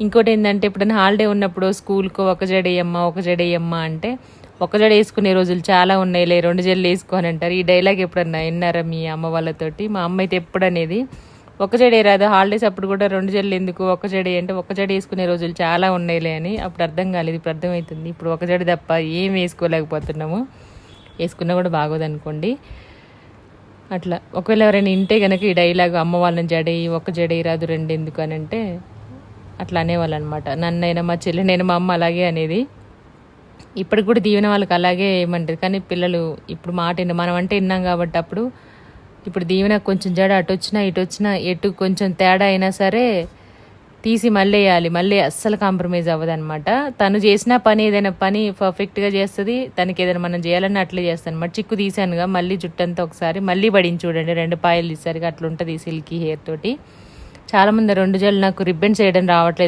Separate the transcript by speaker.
Speaker 1: ఇంకోటి ఏంటంటే ఎప్పుడైనా హాలిడే ఉన్నప్పుడు స్కూల్కో ఒక జడేయమ్మా అంటే ఒక జడ వేసుకునే రోజులు చాలా ఉన్నాయిలే 2 జడలు వేసుకొని అంటారు. ఈ డైలాగ్ ఎప్పుడన్నా విన్నారా మీ అమ్మ వాళ్ళతోటి? మా అమ్మ అయితే ఎప్పుడు అనేది ఒక జడే రాదు, హాలిడేస్ అప్పుడు కూడా 2 జడలు ఎందుకు, ఒక జడే అంటే ఒక జడ వేసుకునే రోజులు చాలా ఉన్నాయిలే అని. అప్పుడు అర్థం కాలేదు, ఇప్పుడు అర్థమవుతుంది. ఇప్పుడు ఒక జడ తప్ప ఏం వేసుకోలేకపోతున్నాము. వేసుకున్నా కూడా బాగోదనుకోండి. అట్లా ఒకవేళ ఎవరైనా ఇంటే కనుక ఈ డైలాగ్ అమ్మ వాళ్ళని జడేయి ఒక జడేయి రాదు 2 ఎందుకు అని అంటే అట్లా అనేవాళ్ళు అనమాట. నన్నైనా మా చెల్లినైనా మా అమ్మ అలాగే అనేది. ఇప్పటికి కూడా దీవెన వాళ్ళకి అలాగే ఏమంటుంది. కానీ పిల్లలు ఇప్పుడు మాట మనం అంటే విన్నాం కాబట్టి అప్పుడు. ఇప్పుడు దీవెన కొంచెం జడ అటు వచ్చినా ఇటు వచ్చినా ఎటు కొంచెం తేడా అయినా సరే తీసి మళ్ళీ వేయాలి, మళ్ళీ అస్సలు కాంప్రమైజ్ అవ్వదు అనమాట. తను చేసిన పని ఏదైనా పని పర్ఫెక్ట్గా చేస్తుంది. తనకి ఏదైనా మనం చేయాలన్నా అట్లే చేస్తాను అనమాట. చిక్కు తీసానుగా మళ్ళీ జుట్టంతా ఒకసారి మళ్ళీ పడింది చూడండి, 2 పాయలు తీసారుగా అట్లా ఉంటుంది సిల్కీ హెయిర్ తోటి. చాలామంది 2 జడలు నాకు రిబ్బన్స్ వేయడం రావట్లేదు